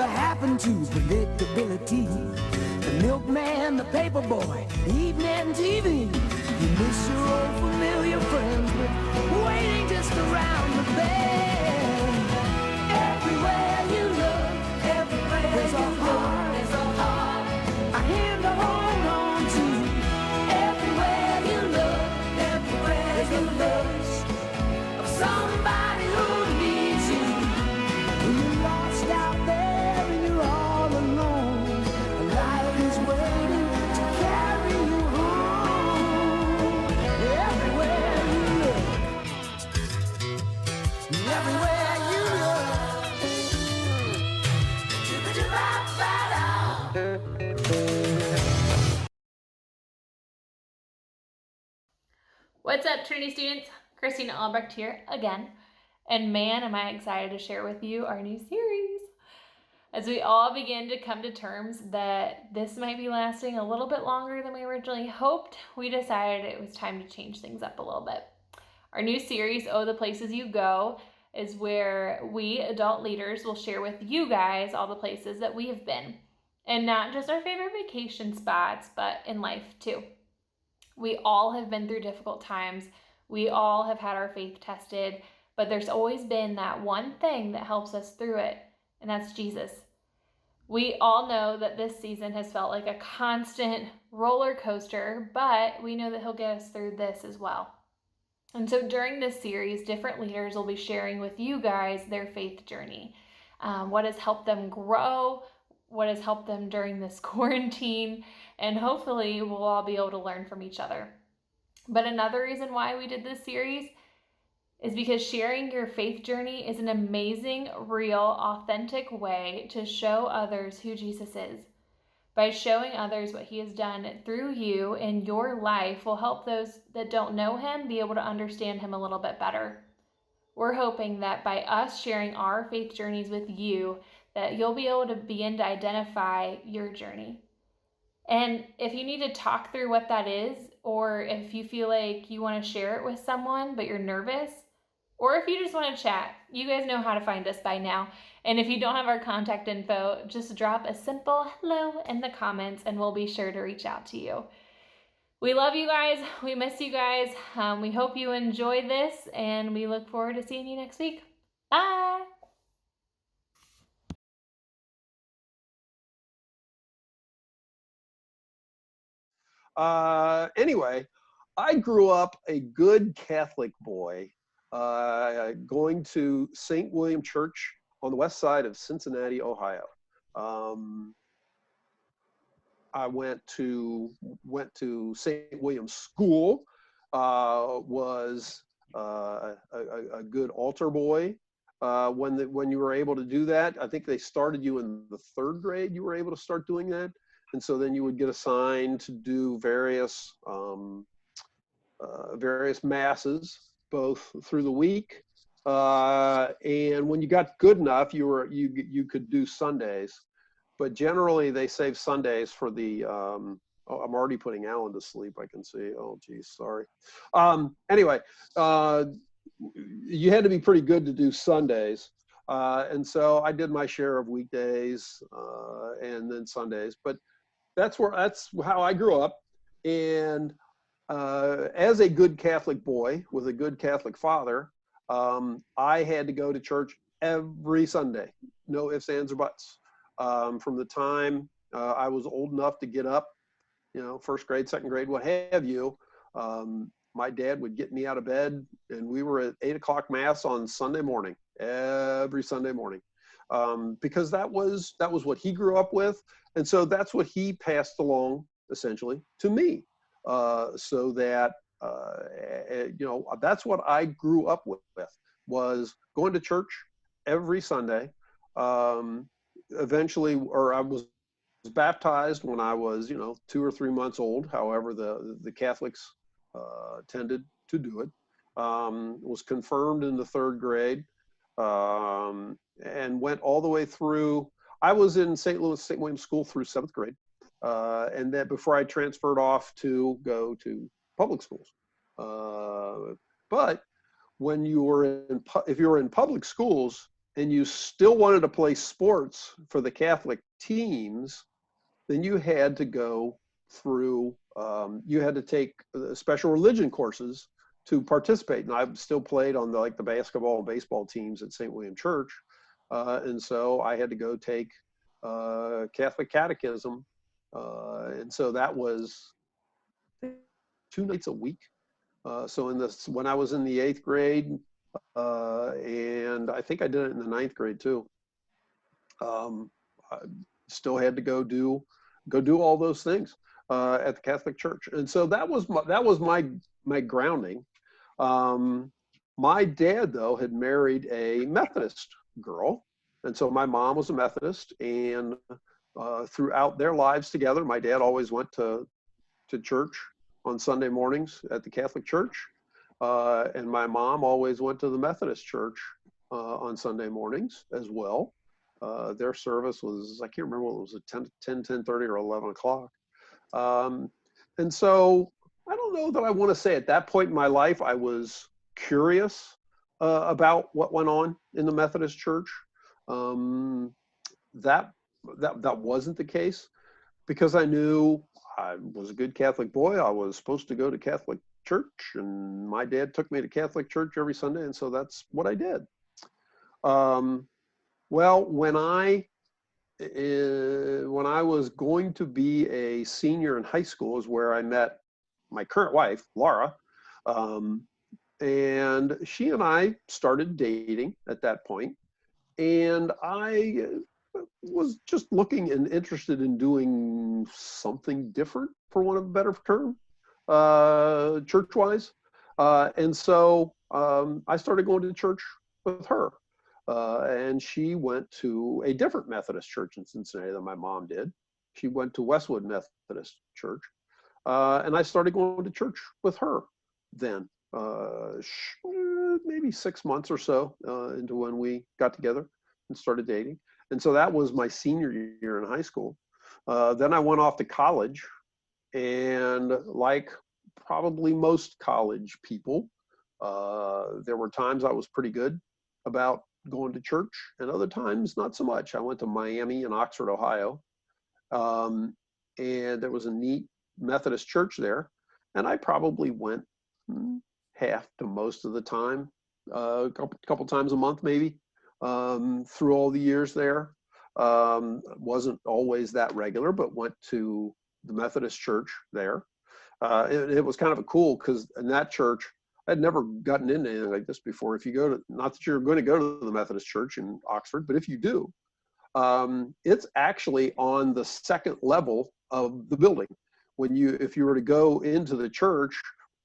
whatever happened to predictability? The milkman, the paper boy, evening TV. You miss your old familiar friends, but waiting just around the bend. Everywhere you look, everywhere there's a heart, a hand to hold on to. Everywhere you look, everywhere there's a lust of somebody who needs you. When you're lost out there and you're all alone, life is waiting to carry you home. Everywhere you look, everywhere you look. What's up, Trinity students? Christina Albrecht here again. And man, am I excited to share with you our new series. As we all begin to come to terms that this might be lasting a little bit longer than we originally hoped, we decided it was time to change things up a little bit. Our new series, Oh, the Places You Go, is where we adult leaders will share with you guys all the places that we have been. And not just our favorite vacation spots, but in life too. We all have been through difficult times. We all have had our faith tested, but there's always been that one thing that helps us through it, and that's Jesus. We all know that this season has felt like a constant roller coaster, but we know that he'll get us through this as well. And so during this series, different leaders will be sharing with you guys their faith journey, what has helped them grow, what has helped them during this quarantine, and hopefully we'll all be able to learn from each other. But another reason why we did this series is because sharing your faith journey is an amazing, real, authentic way to show others who Jesus is. By showing others what he has done through you in your life will help those that don't know him be able to understand him a little bit better. We're hoping that by us sharing our faith journeys with you, that you'll be able to begin to identify your journey. And if you need to talk through what that is, or if you feel like you want to share it with someone, but you're nervous, or if you just want to chat, you guys know how to find us by now. And if you don't have our contact info, just drop a simple hello in the comments and we'll be sure to reach out to you. We love you guys. We miss you guys. We hope you enjoy this and we look forward to seeing you next week. Bye. Anyway, I grew up a good Catholic boy, going to St. William Church on the west side of Cincinnati, Ohio. I went to St. William's School, was a good altar boy. When you were able to do that, I think they started you in the 3rd grade, you were able to start doing that. And so then you would get assigned to do various masses, both through the week. And when you got good enough, you could do Sundays. But generally, they save Sundays for the, oh, I'm already putting Alan to sleep, I can see. Oh, geez, sorry. Anyway, you had to be pretty good to do Sundays. And so I did my share of weekdays and then Sundays. But that's how I grew up. And as a good Catholic boy with a good Catholic father, I had to go to church every Sunday, no ifs, ands, or buts. From the time I was old enough to get up, 1st grade, 2nd grade, what have you, my dad would get me out of bed, and we were at 8 o'clock mass on Sunday morning, every Sunday morning, because that was what he grew up with, and so that's what he passed along essentially to me, so that that's what I grew up with, was going to church every Sunday. Eventually, or I was baptized when I was 2 or 3 months old, however the Catholics tended to do it. Was confirmed in the 3rd grade, and went all the way through. I was in St. William School through 7th grade, and then before I transferred off to go to public schools. But when if you were in public schools, and you still wanted to play sports for the Catholic teams, then you had to go through, you had to take special religion courses to participate. And I've still played on the basketball and baseball teams at St. William Church. And so I had to go take Catholic catechism. And so that was 2 nights a week. So when I was in the 8th grade, and I think I did it in the 9th grade too, I still had to go do all those things at the Catholic Church. And so that was my grounding. My dad, though, had married a Methodist girl. And so my mom was a Methodist, and throughout their lives together, my dad always went to church on Sunday mornings at the Catholic Church. And my mom always went to the Methodist church on Sunday mornings as well. Their service was, I can't remember what it was, 10:30 or 11 o'clock. And so I don't know that I want to say at that point in my life, I was curious about what went on in the Methodist church. That wasn't the case, because I knew I was a good Catholic boy. I was supposed to go to Catholic church, and my dad took me to Catholic church every Sunday. And so that's what I did. Well, when I was going to be a senior in high school is where I met my current wife, Laura. And she and I started dating at that point. And I was just looking and interested in doing something different, for want of a better term, church-wise. And so I started going to church with her. And she went to a different Methodist church in Cincinnati than my mom did. She went to Westwood Methodist Church. And I started going to church with her then, maybe 6 months or so into when we got together and started dating. And so that was my senior year in high school. Then I went off to college, and like probably most college people, there were times I was pretty good about going to church, and other times not so much. I went to Miami and Oxford, Ohio, and there was a neat Methodist church there, and I probably went half to most of the time, a couple times a month maybe, through all the years there. Wasn't always that regular, but went to the Methodist church there. It was kind of cool, because in that church, I'd never gotten into anything like this before. If you go to, not that you're going to go to the Methodist church in Oxford, but if you do, it's actually on the second level of the building. If you were to go into the church,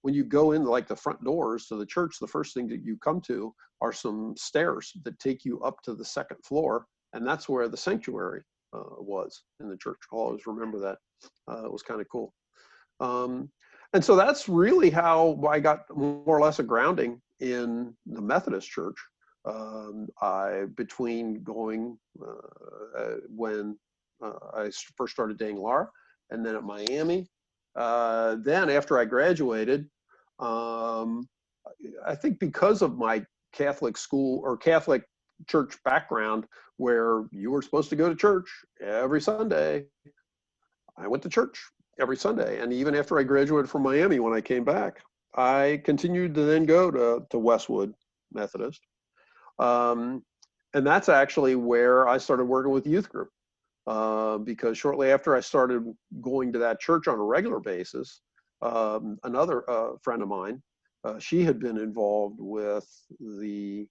when you go in like the front doors to the church, the first thing that you come to are some stairs that take you up to the second floor. And that's where the sanctuary was in the church. I'll always remember that. It was kind of cool. And so that's really how I got more or less a grounding in the Methodist church. Between going when I first started dating Laura, and then at Miami. Then after I graduated, I think because of my Catholic school or Catholic church background, where you were supposed to go to church every Sunday, I went to church every Sunday. And even after I graduated from Miami, when I came back, I continued to then go to Westwood Methodist. And that's actually where I started working with the youth group. Because shortly after I started going to that church on a regular basis, another friend of mine, she had been involved with the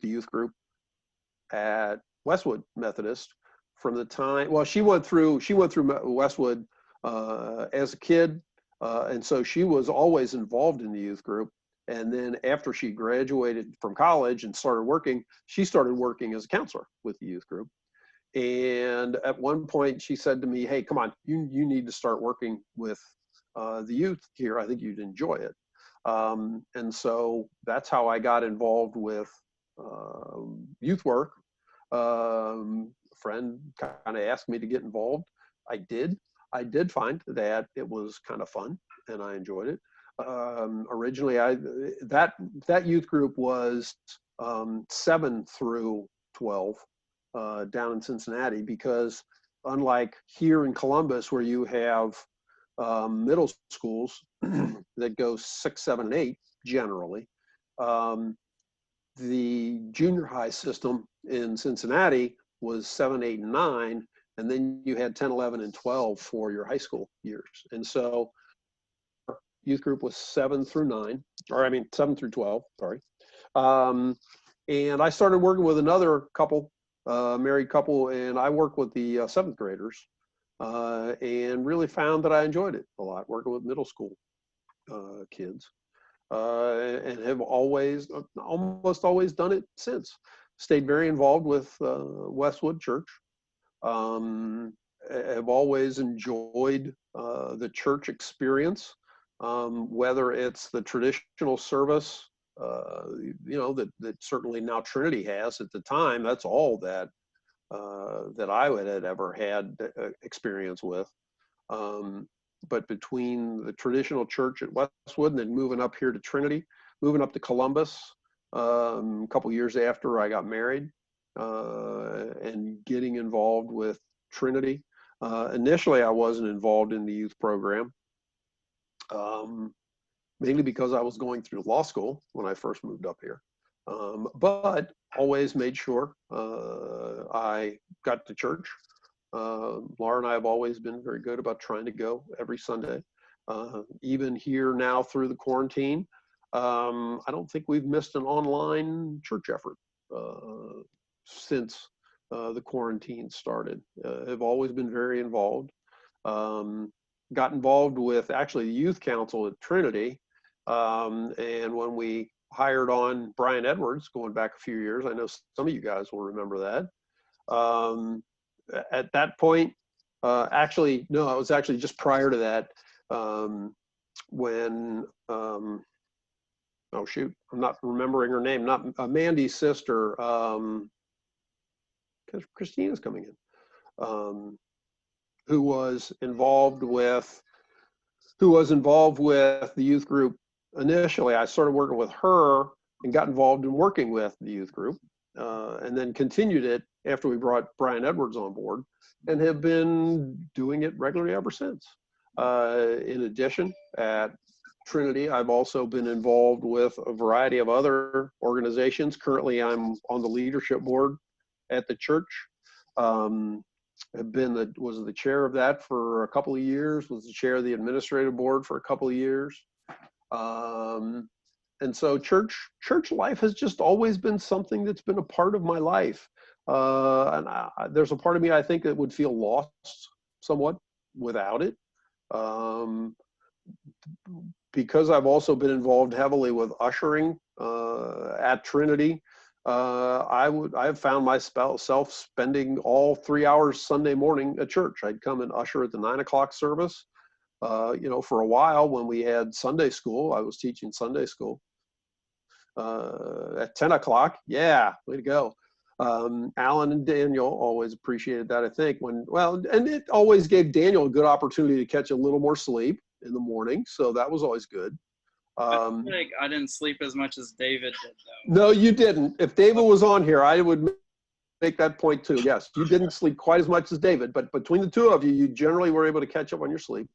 youth group at Westwood Methodist from the time. Well, she went through Westwood as a kid, and so she was always involved in the youth group. And then after she graduated from college and started working, she started working as a counselor with the youth group. And at one point she said to me, "Hey, come on, you need to start working with the youth here. I think you'd enjoy it." And so that's how I got involved with youth work. A friend kind of asked me to get involved. I did. I did find that it was kind of fun, and I enjoyed it. Originally, that youth group was 7 through 12 down in Cincinnati, because unlike here in Columbus, where you have middle schools that go 6, 7, and 8 generally, the junior high system in Cincinnati was 7, 8, and 9, and then you had 10, 11, and 12 for your high school years. And so youth group was 7 through 9, or I mean 7 through 12, sorry. And I started working with another couple, married couple, and I worked with the 7th graders, and really found that I enjoyed it a lot, working with middle school kids, and have always, almost always done it since. Stayed very involved with Westwood Church. Have always enjoyed the church experience, whether it's the traditional service, you know, that certainly now Trinity has. At the time, that's all that that I had ever had experience with. But between the traditional church at Westwood and then moving up here to Trinity, moving up to Columbus a couple years after I got married, and getting involved with Trinity. Initially, I wasn't involved in the youth program, mainly because I was going through law school when I first moved up here. But always made sure I got to church. Laura and I have always been very good about trying to go every Sunday. Even here now through the quarantine, I don't think we've missed an online church effort since the quarantine started. Have always been very involved. Got involved with actually the youth council at Trinity. And when we hired on Brian Edwards, going back a few years, I know some of you guys will remember that. At that point, actually, no, it was actually just prior to that, when, oh shoot, I'm not remembering her name, not Mandy's sister, because Christina's coming in, who was involved with the youth group initially. I started working with her and got involved in working with the youth group, and then continued it after we brought Brian Edwards on board, and have been doing it regularly ever since. In addition, at Trinity, I've also been involved with a variety of other organizations. Currently, I'm on the leadership board at the church. Was the chair of that for a couple of years, was the chair of the administrative board for a couple of years. And so church life has just always been something that's been a part of my life. And there's a part of me, I think, that would feel lost somewhat without it. Because I've also been involved heavily with ushering at Trinity, I have found myself spending all 3 hours Sunday morning at church. I'd come and usher at the 9 o'clock service. You know, for a while when we had Sunday school, I was teaching Sunday school at 10 o'clock. Yeah, way to go. Alan and Daniel always appreciated that, I think, and it always gave Daniel a good opportunity to catch a little more sleep in the morning. So that was always good. I think I didn't sleep as much as David did, though. No, you didn't. If David was on here, I would make that point too. Yes, you didn't sleep quite as much as David, but between the two of you, you generally were able to catch up on your sleep.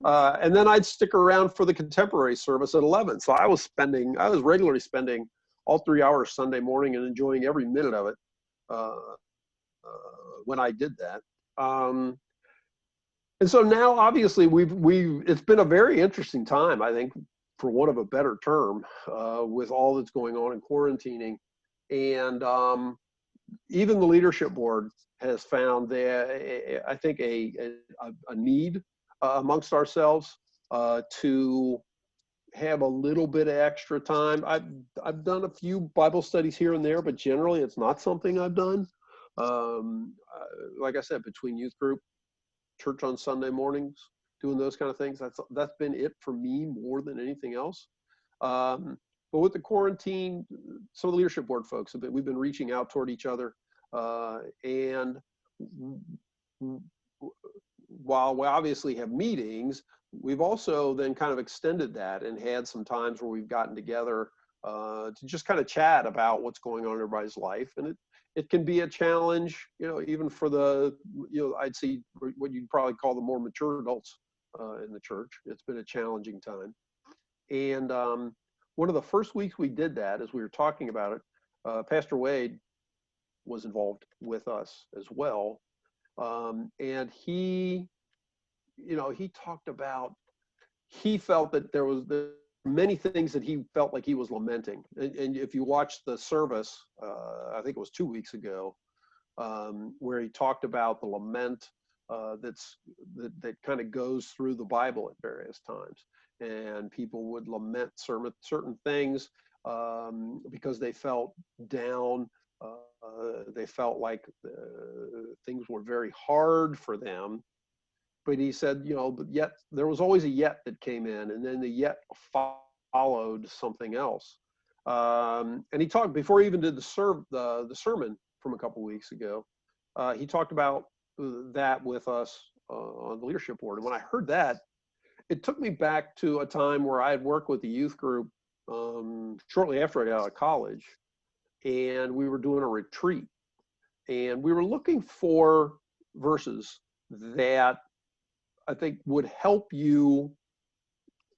And then I'd stick around for the contemporary service at 11. So I was regularly spending all 3 hours Sunday morning and enjoying every minute of it when I did that. And so now, obviously, it's been a very interesting time, I think, for want of a better term, with all that's going on in quarantining. And even the leadership board has found that, I think, a need amongst ourselves to have a little bit of extra time. I've done a few Bible studies here and there, but generally it's not something I've done. Like I said, between youth group, church on Sunday mornings, doing those kind of things, that's been it for me more than anything else. But with the quarantine, some of the leadership board folks we've been reaching out toward each other, and while we obviously have meetings, we've also then kind of extended that and had some times where we've gotten together to just kind of chat about what's going on in everybody's life. And it can be a challenge, even for the, I'd see what you'd probably call the more mature adults in the church. It's been a challenging time. And one of the first weeks we did that, as we were talking about it, Pastor Wade was involved with us as well. And he talked about, he felt that there was many things that he felt like he was lamenting. And if you watch the service, I think it was 2 weeks ago, where he talked about the lament that kind of goes through the Bible at various times. And people would lament certain things because they felt down. They felt like things were very hard for them. But he said, but yet there was always a yet that came in, and then the yet followed something else. And he talked, before he even did the sermon from a couple weeks ago, he talked about that with us on the leadership board. And when I heard that, it took me back to a time where I had worked with the youth group shortly after I got out of college, and we were doing a retreat, and we were looking for verses that I think would help you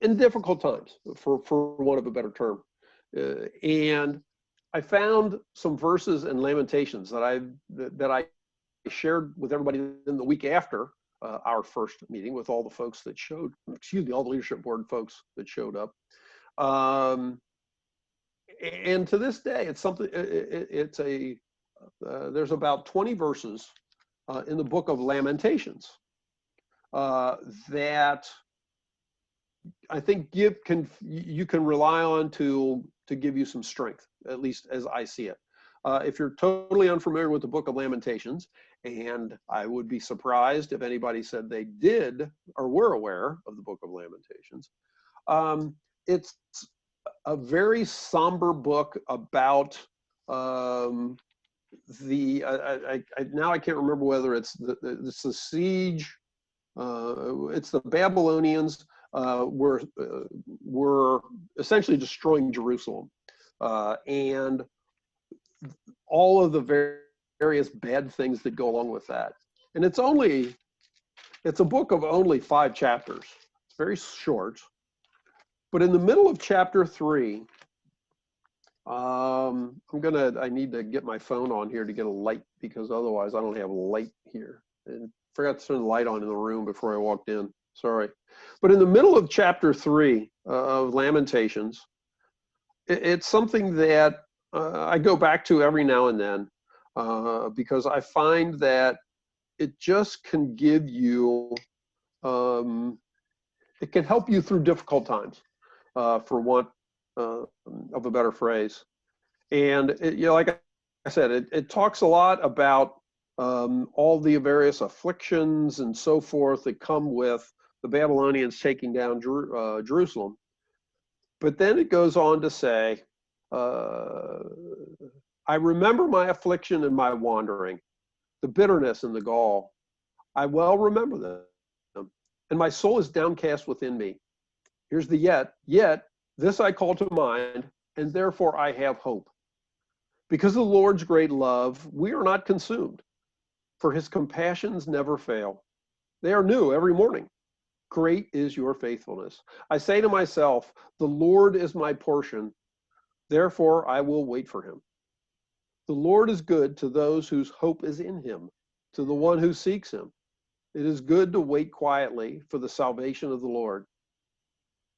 in difficult times, for want of a better term. And I found some verses in Lamentations that I shared with everybody in the week after our first meeting with all the folks that showed, all the leadership board folks that showed up. And to this day, it's something, there's about 20 verses in the book of Lamentations that I think you can rely on to give you some strength, at least as I see it. If you're totally unfamiliar with the book of Lamentations, and I would be surprised if anybody said they did or were aware of the book of Lamentations, it's a very somber book about now I can't remember whether it's the siege. It's the Babylonians were essentially destroying Jerusalem, and all of the various bad things that go along with that. And it's a book of only 5 chapters. It's very short. But in the middle of chapter 3, I need to get my phone on here to get a light, because otherwise I don't have a light here. And forgot to turn the light on in the room before I walked in. Sorry. But in the middle of chapter 3 of Lamentations, it's something that I go back to every now and then because I find that it just can give you, it can help you through difficult times, for want of a better phrase. And like I said, it talks a lot about all the various afflictions and so forth that come with the Babylonians taking down Jerusalem. But then it goes on to say, I remember my affliction and my wandering, the bitterness and the gall. I well remember them, and my soul is downcast within me. Here's the yet this I call to mind, and therefore I have hope. Because of the Lord's great love, we are not consumed, for his compassions never fail. They are new every morning. Great is your faithfulness. I say to myself, the Lord is my portion, therefore I will wait for him. The Lord is good to those whose hope is in him, to the one who seeks him. It is good to wait quietly for the salvation of the Lord.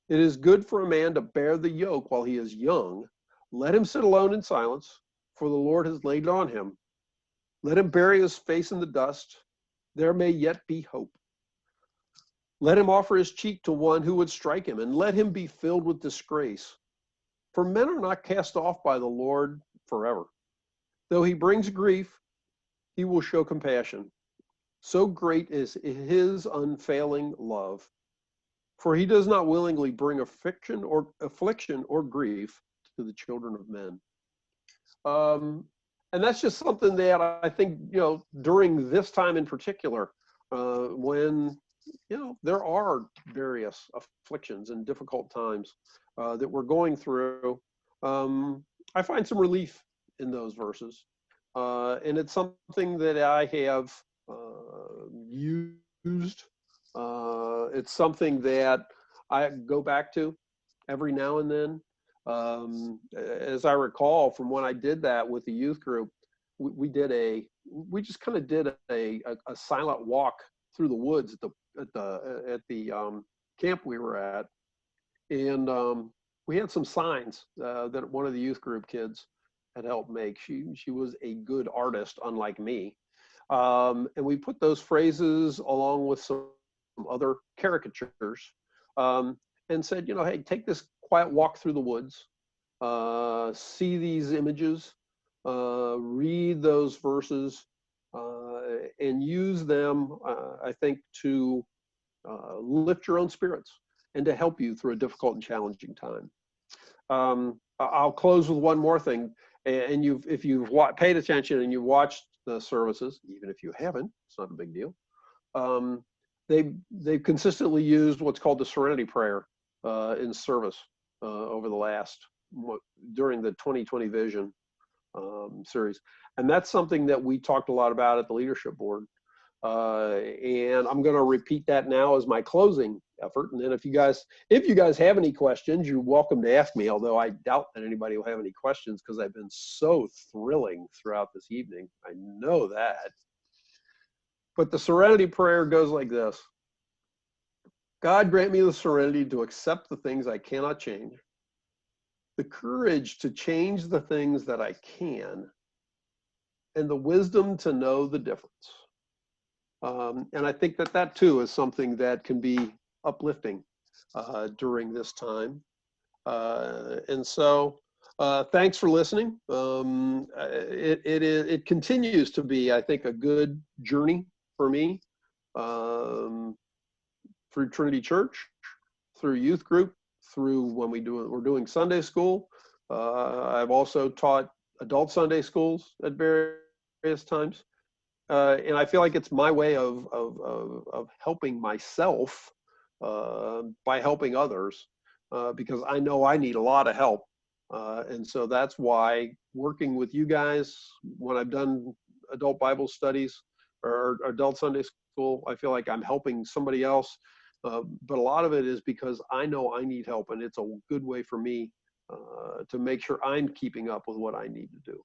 It is good for a man to bear the yoke while he is young. Let him sit alone in silence, for the Lord has laid it on him. Let him bury his face in the dust. There may yet be hope. Let him offer his cheek to one who would strike him, and let him be filled with disgrace. For men are not cast off by the Lord forever. Though he brings grief, he will show compassion. So great is his unfailing love. For he does not willingly bring affliction or grief to the children of men. And that's just something that I think, during this time in particular, when, there are various afflictions and difficult times that we're going through, I find some relief in those verses. And it's something that I have used. It's something that I go back to every now and then. As I recall from when I did that with the youth group, we just kind of did a silent walk through the woods at the camp we were at, and we had some signs that one of the youth group kids had helped make. She was a good artist, unlike me, and we put those phrases along with some other caricatures, and said, hey, take this quiet walk through the woods, see these images, read those verses, and use them, I think, to lift your own spirits and to help you through a difficult and challenging time. I'll close with one more thing. And if you've paid attention and you've watched the services, even if you haven't, it's not a big deal. They've consistently used what's called the Serenity Prayer in service over the last, during the 2020 Vision series. And that's something that we talked a lot about at the leadership board. And I'm going to repeat that now as my closing effort. And then if you guys have any questions, you're welcome to ask me, although I doubt that anybody will have any questions because I've been so thrilling throughout this evening. I know that. But the Serenity Prayer goes like this. God, grant me the serenity to accept the things I cannot change, the courage to change the things that I can, and the wisdom to know the difference. And I think that too is something that can be uplifting during this time. And so thanks for listening. It continues to be, I think, a good journey for me through Trinity Church, through youth group, through when we're doing Sunday school. I've also taught adult Sunday schools at various times. And I feel like it's my way of helping myself by helping others, because I know I need a lot of help. And so that's why working with you guys, when I've done adult Bible studies or adult Sunday school, I feel like I'm helping somebody else. But a lot of it is because I know I need help, and it's a good way for me to make sure I'm keeping up with what I need to do.